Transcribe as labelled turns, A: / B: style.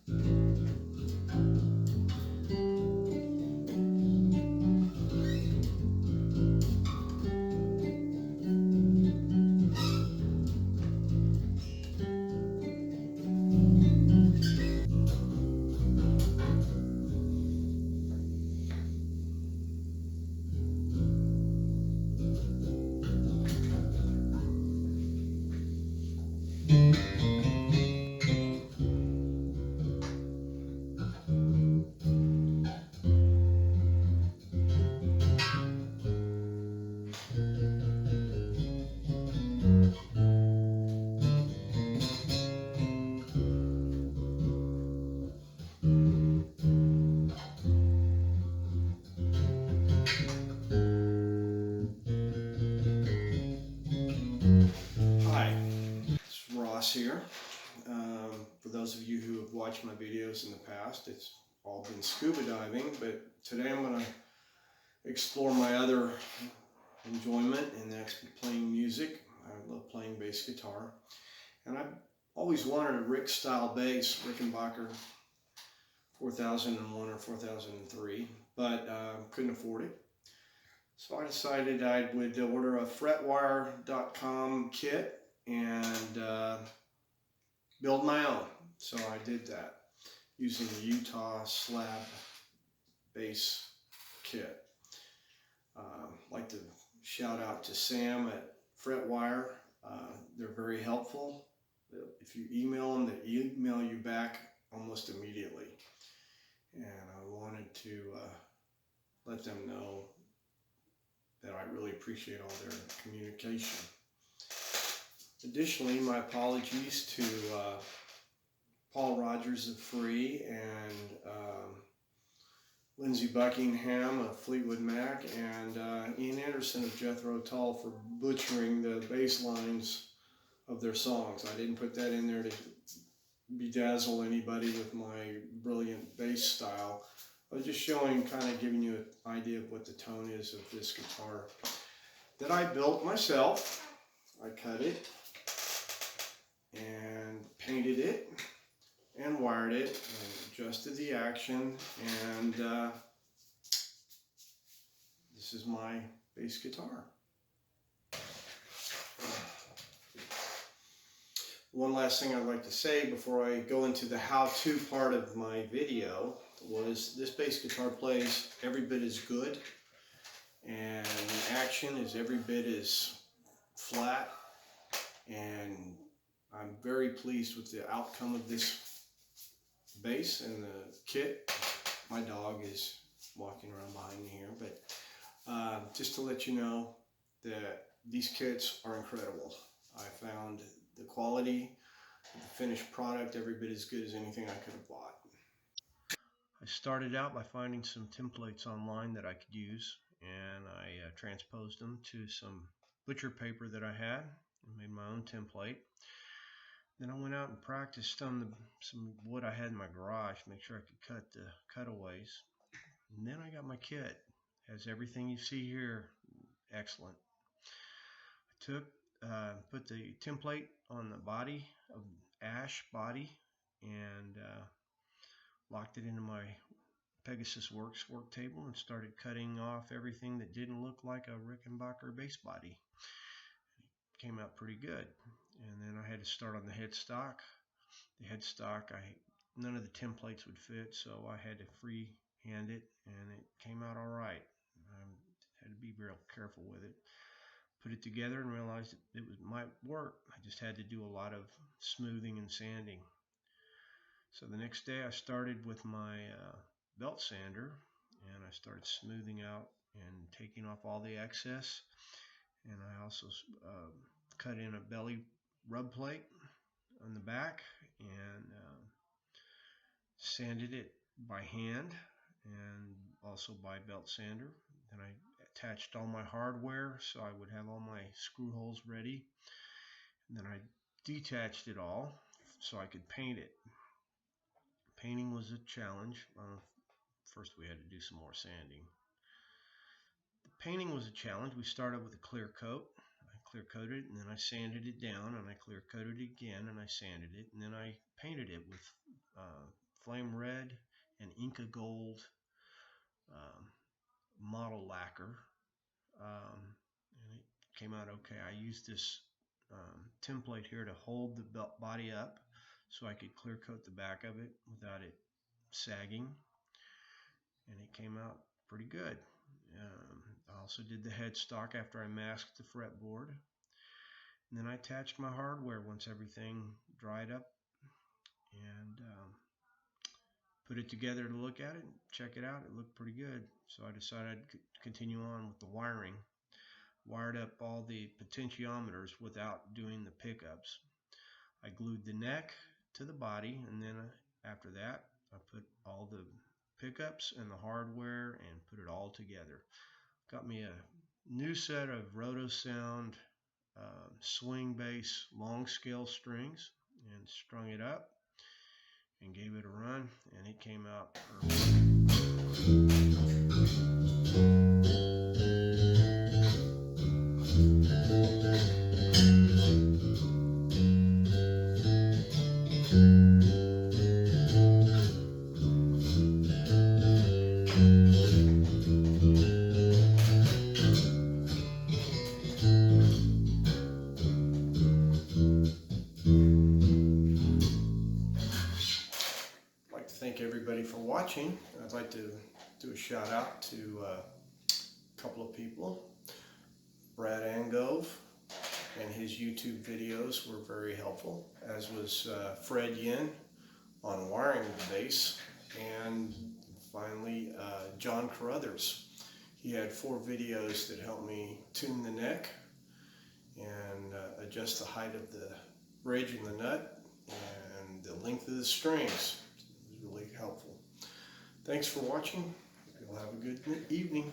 A: Hi, it's Ross here. For those of you who have watched my videos in the past, it's all been scuba diving, but today I'm going to explore my other enjoyment, and that's playing music. I love playing bass guitar, and I've always wanted a Rick style bass, Rickenbacker 4001 or 4003, but couldn't afford it. So I decided I would order a fretwire.com kit and build my own. So I did that using the Utah slab bass kit. I'd like to shout out to Sam at Fretwire. They're very helpful. If you email them, they email you back almost immediately. And I wanted to let them know that I really appreciate all their communication. Additionally, my apologies to Paul Rogers of Free and Lindsey Buckingham of Fleetwood Mac and Ian Anderson of Jethro Tull for butchering the bass lines of their songs. I didn't put that in there to bedazzle anybody with my brilliant bass style. I was just showing, kind of giving you an idea of what the tone is of this guitar that I built myself. I cut it and painted it and wired it and adjusted the action, and this is my bass guitar. One last thing I'd like to say before I go into the how-to part of my video was this bass guitar plays every bit as good, and the action is every bit as flat, and I'm very pleased with the outcome of this bass and the kit. My dog is walking around behind me here, but just to let you know that these kits are incredible. I found the quality of the finished product every bit as good as anything I could have bought. I started out by finding some templates online that I could use, and I transposed them to some butcher paper that I had and made my own template. Then I went out and practiced on some wood I had in my garage, make sure I could cut the cutaways. And then I got my kit. It has everything you see here. Excellent. Put the template on the body of ash body and locked it into my Pegasus Works work table and started cutting off everything that didn't look like a Rickenbacker bass body. It came out pretty good. And then I had to start on the headstock. The headstock, none of the templates would fit, so I had to freehand it, and it came out all right. I had to be real careful with it. Put it together and realized it might work. I just had to do a lot of smoothing and sanding. So the next day I started with my belt sander, and I started smoothing out and taking off all the excess. And I also cut in a belly rub plate on the back and sanded it by hand and also by belt sander. Then I attached all my hardware so I would have all my screw holes ready. And then I detached it all so I could paint it. Painting was a challenge. First we had to do some more sanding. The painting was a challenge. We started with a clear coat. I clear coated it, and then I sanded it down, and I clear coated it again, and I sanded it, and then I painted it with flame red and Inca gold model lacquer, and it came out okay. I used this template here to hold the body up so I could clear coat the back of it without it sagging, and it came out pretty good. I also did the headstock after I masked the fretboard, and then I attached my hardware once everything dried up, and put it together to look at it and check it out. It looked pretty good, so I decided to continue on with the wiring. Wired up all the potentiometers without doing the pickups. I glued the neck to the body, and then after that I put all the pickups and the hardware and put it all together. Got me a new set of Rotosound swing bass long scale strings and strung it up and gave it a run, and it came out perfect. I'd like to thank everybody for watching. I'd like to do a shout out to a couple of people. Brad Angove and his YouTube videos were very helpful, as was Fred Yin on wiring the bass, and finally John Carruthers. He had 4 videos that helped me tune the neck and adjust the height of the bridge and the nut and the length of the strings. It was really helpful. Thanks for watching. You'll have a good evening.